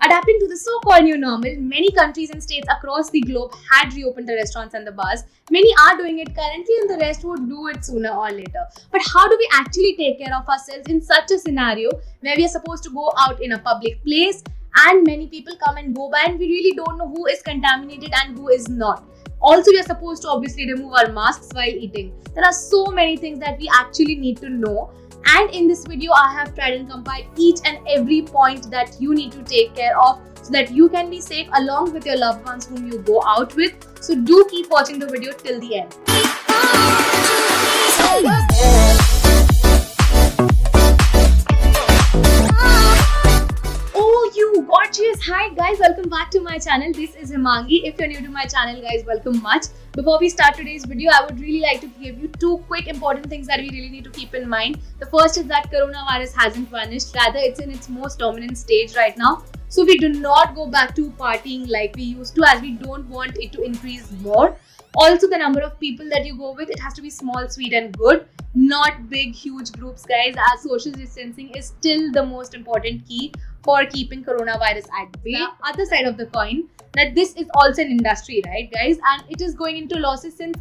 Adapting to the so-called new normal, many countries and states across the globe had reopened the restaurants and the bars. Many are doing it currently and the rest would do it sooner or later. But how do we actually take care of ourselves in such a scenario where we are supposed to go out in a public place and many people come and go by and we really don't know who is contaminated and who is not? Also, we are supposed to obviously remove our masks while eating. There are so many things that we actually need to know. And in this video, I have tried and compiled each and every point that you need to take care of so that you can be safe along with your loved ones whom you go out with. So do keep watching the video till the end. Oh, you gorgeous! Hi guys, welcome back to my channel. This is Himangi. If you're new to my channel, guys, welcome much. Before we start today's video, I would really like to give you two quick important things that we really need to keep in mind. The first is that coronavirus hasn't vanished, rather it's in its most dominant stage right now. So we do not go back to partying like we used to, as we don't want it to increase more. Also, the number of people that you go with, it has to be small, sweet and good, not big, huge groups, guys, as social distancing is still the most important key for keeping coronavirus at bay. The other side of the coin, that this is also an industry, right guys, and it is going into losses since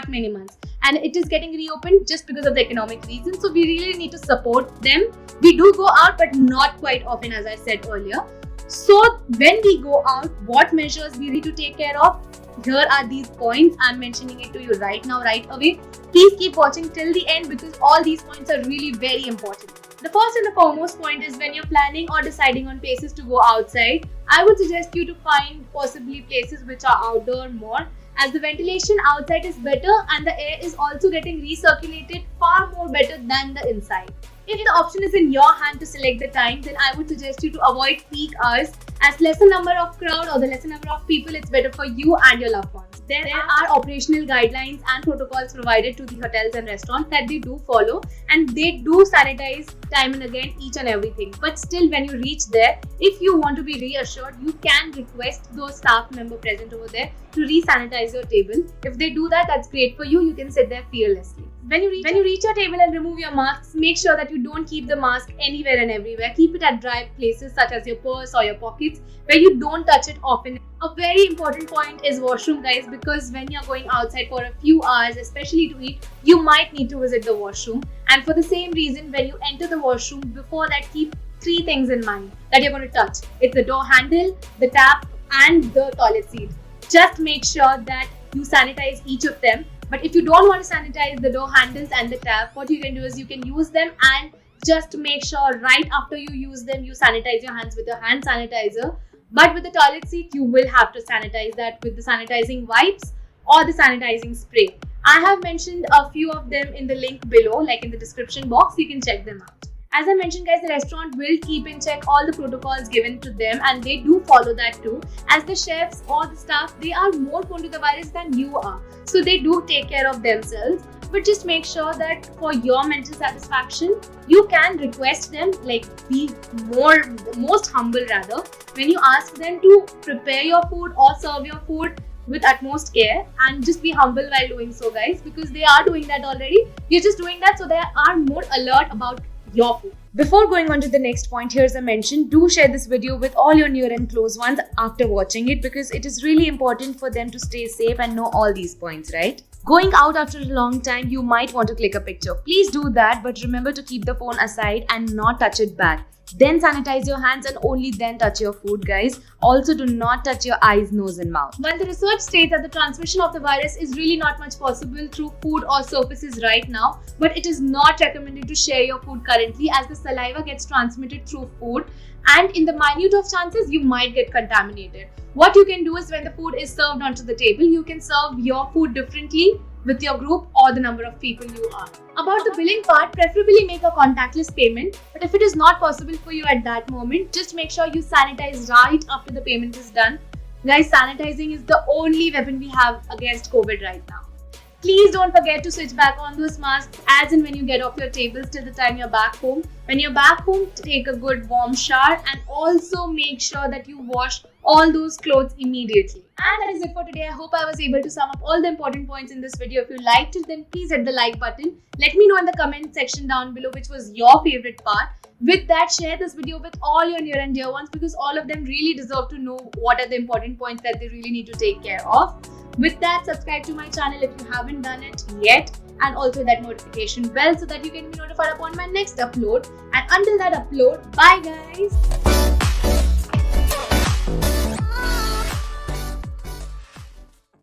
many months, and it is getting reopened just because of the economic reasons. So we really need to support them. We do go out, but not quite often, as I said earlier. So when we go out, what measures we need to take care of? Here are these points. I'm mentioning it to you right now, right away. Please keep watching till the end because all these points are really very important. The first and the foremost point is when you're planning or deciding on places to go outside, I would suggest you to find possibly places which are outdoor more, as the ventilation outside is better and the air is also getting recirculated far more better than the inside. If the option is in your hand to select the time, then I would suggest you to avoid peak hours, as lesser number of crowd or the lesser number of people, it's better for you and your loved ones. There are operational guidelines and protocols provided to the hotels and restaurants that they do follow, and they do sanitize time and again each and everything. But still, when you reach there, if you want to be reassured, you can request those staff member present over there to re-sanitize your table. If they do that, that's great for you. You can sit there fearlessly. When you reach your table and remove your masks, make sure that you don't keep the mask anywhere and everywhere. Keep it at dry places such as your purse or your pockets where you don't touch it often. A very important point is washroom, guys, because when you're going outside for a few hours, especially to eat, you might need to visit the washroom. And for the same reason, when you enter the washroom, before that, keep three things in mind that you're going to touch. It's the door handle, the tap and the toilet seat. Just make sure that you sanitize each of them. But if you don't want to sanitize the door handles and the tap, what you can do is you can use them and just make sure right after you use them, you sanitize your hands with your hand sanitizer. But with the toilet seat, you will have to sanitize that with the sanitizing wipes or the sanitizing spray. I have mentioned a few of them in the link below, like in the description box. You can check them out. As I mentioned, guys, the restaurant will keep in check all the protocols given to them, and they do follow that too. As the chefs or the staff, they are more prone to the virus than you are. So they do take care of themselves. But just make sure that for your mental satisfaction, you can request them, like be most humble rather, when you ask them to prepare your food or serve your food with utmost care, and just be humble while doing so, guys, because they are doing that already. You're just doing that so they are more alert about your food. Before going on to the next point, here's a mention. Do share this video with all your near and close ones after watching it, because it is really important for them to stay safe and know all these points, right? Going out after a long time, you might want to click a picture. Please do that, but remember to keep the phone aside and not touch it back. Then sanitize your hands and only then touch your food, guys. Also, do not touch your eyes, nose and mouth. While the research states that the transmission of the virus is really not much possible through food or surfaces right now, but it is not recommended to share your food currently, as the saliva gets transmitted through food, and in the minute of chances, you might get contaminated. What you can do is when the food is served onto the table, you can serve your food differently with your group or the number of people you are. About the billing part, preferably make a contactless payment, but if it is not possible for you at that moment, just make sure you sanitize right after the payment is done. Guys, sanitizing is the only weapon we have against COVID right now. Please don't forget to switch back on those masks as and when you get off your tables till the time you're back home. When you're back home, take a good warm shower and also make sure that you wash all those clothes immediately. And that is it for today. I hope I was able to sum up all the important points in this video. If you liked it, then please hit the like button. Let me know in the comment section down below which was your favorite part. With that, share this video with all your near and dear ones because all of them really deserve to know what are the important points that they really need to take care of. With that, subscribe to my channel if you haven't done it yet, and also that notification bell so that you can be notified upon my next upload. And until that upload, bye guys.